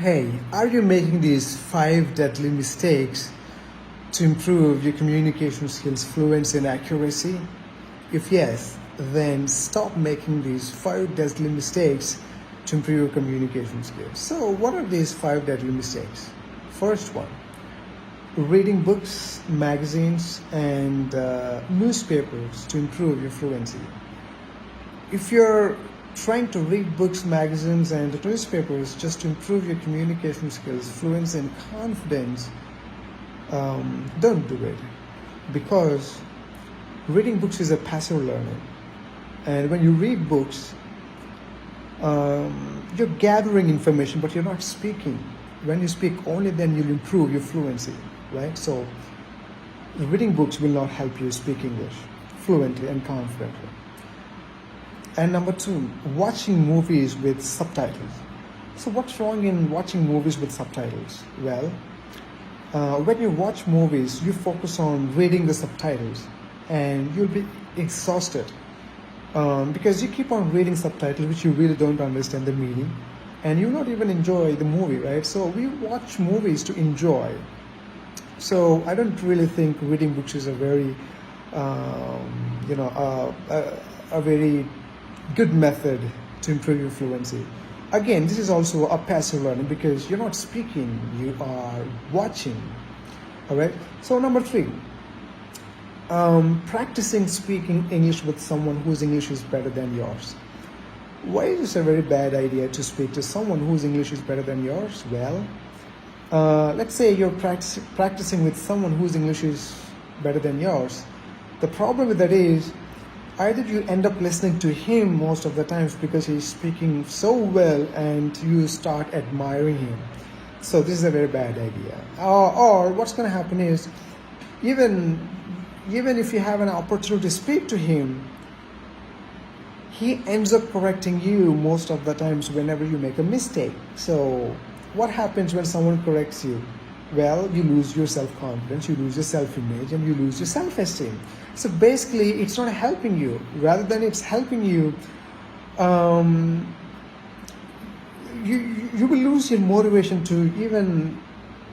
Hey, are you making these five deadly mistakes to improve your communication skills, fluency, and accuracy? If yes, then stop making these five deadly mistakes to improve your communication skills. So, what are these five deadly mistakes? First one, reading books, magazines, and newspapers to improve your fluency. If you're trying to read books, magazines, and newspapers just to improve your communication skills, fluency, and confidence, don't do it, because reading books is a passive learning. And when you read books, you're gathering information, but you're not speaking. When you speak, only then you'll improve your fluency, right? So, reading books will not help you speak English fluently and confidently. And number two, watching movies with subtitles. So what's wrong in watching movies with subtitles? Well, when you watch movies, you focus on reading the subtitles and you'll be exhausted because you keep on reading subtitles which you really don't understand the meaning, and you'll not even enjoy the movie, right? So we watch movies to enjoy. So I don't really think reading books is a very, a very good method to improve your fluency. Again, this is also a passive learning because you're not speaking, you are watching. All right. So number three, practicing speaking English with someone whose English is better than yours. Why is this a very bad idea to speak to someone whose English is better than yours? Well, let's say you're practicing with someone whose English is better than yours. The problem with that is, either you end up listening to him most of the times because he's speaking so well and you start admiring him. So this is a very bad idea. Or what's going to happen is, even if you have an opportunity to speak to him, he ends up correcting you most of the times whenever you make a mistake. So what happens when someone corrects you? Well, you lose your self-confidence, you lose your self-image, and you lose your self-esteem. So basically, it's not helping you. Rather than it's helping you, you will lose your motivation to even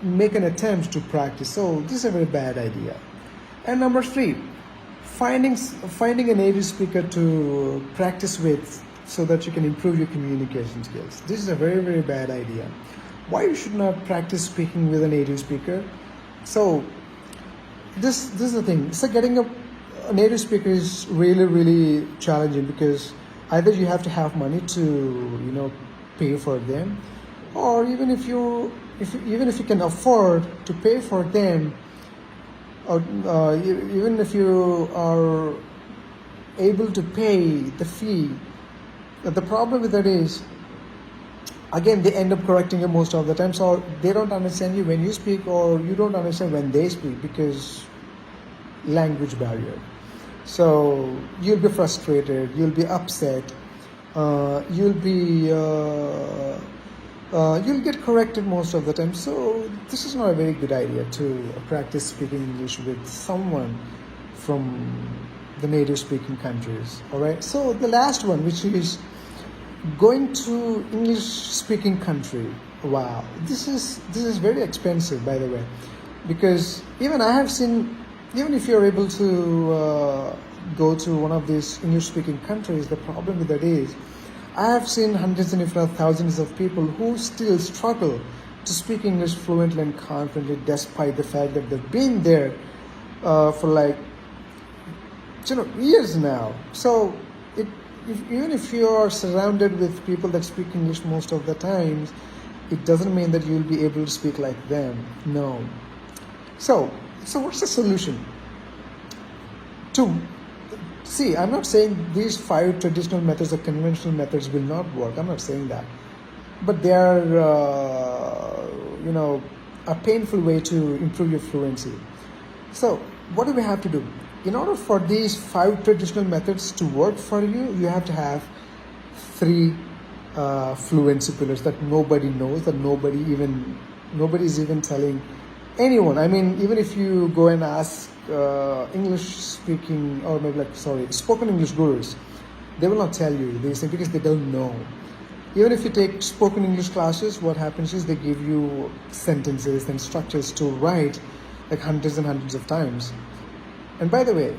make an attempt to practice. So this is a very bad idea. And number three, finding a native speaker to practice with so that you can improve your communication skills. This is a very, very bad idea. Why you should not practice speaking with a native speaker? So this is the thing. So getting a native speaker is really, really challenging because either you have to have money to pay for them, or even if you can afford to pay for them, or even if you are able to pay the fee. The problem with that is, again, they end up correcting you most of the time, so they don't understand you when you speak, or you don't understand when they speak because language barrier. So you'll be frustrated, you'll be upset, you'll get corrected most of the time. So this is not a very good idea to practice speaking English with someone from the native speaking countries. All right. So the last one, which is going to English speaking country. Wow, this is very expensive, by the way, because even I have seen, even if you're able to go to one of these English speaking countries, the problem with that is, I have seen hundreds and if not thousands of people who still struggle to speak English fluently and confidently, despite the fact that they've been there for years now. So even if you are surrounded with people that speak English most of the times, it doesn't mean that you'll be able to speak like them. No. So what's the solution? I'm not saying these five traditional methods or conventional methods will not work. I'm not saying that. But they are, a painful way to improve your fluency. So what do we have to do? In order for these five traditional methods to work for you, you have to have three fluency pillars that nobody knows, that nobody's even telling anyone. I mean, even if you go and ask English speaking, or maybe spoken English gurus, they will not tell you these things because they don't know. Even if you take spoken English classes, what happens is they give you sentences and structures to write like hundreds and hundreds of times. And by the way,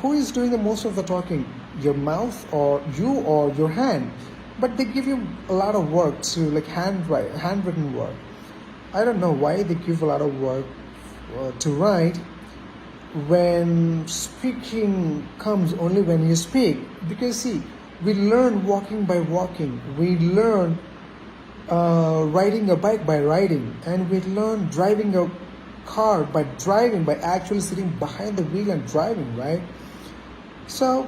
who is doing the most of the talking? Your mouth or you or your hand? But they give you a lot of work to like handwritten work. I don't know why they give a lot of work to write when speaking comes only when you speak. Because see, we learn walking by walking. We learn riding a bike by riding. And we learn driving a car by driving, by actually sitting behind the wheel and driving, right? So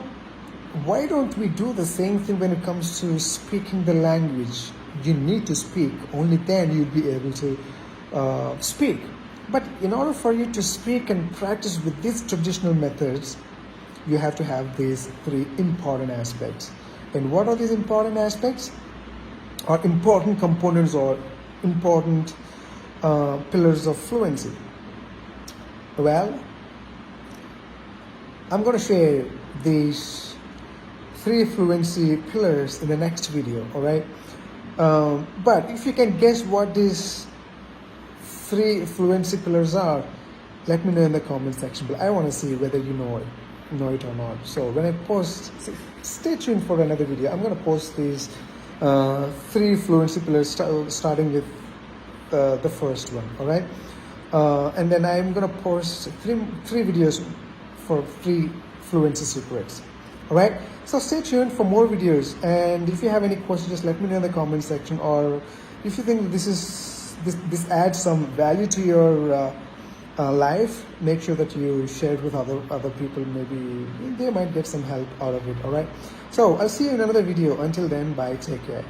why don't we do the same thing when it comes to speaking the language? You need to speak, only then you'll be able to speak. But in order for you to speak and practice with these traditional methods, you have to have these three important aspects. And what are these important aspects? Or important components or important pillars of fluency? Well, I'm going to share these three fluency pillars in the next video, all right? But if you can guess what these three fluency pillars are, let me know in the comment section. But I want to see whether you know it or not. So when I post, stay tuned for another video. I'm going to post these three fluency pillars starting with the first one, all right? And then I'm going to post three videos for three fluency secrets. All right, so stay tuned for more videos, and if you have any questions, just let me know in the comment section, or if you think this adds some value to your life, make sure that you share it with other people. Maybe they might get some help out of it. All right, so I'll see you in another video. Until then, bye, take care.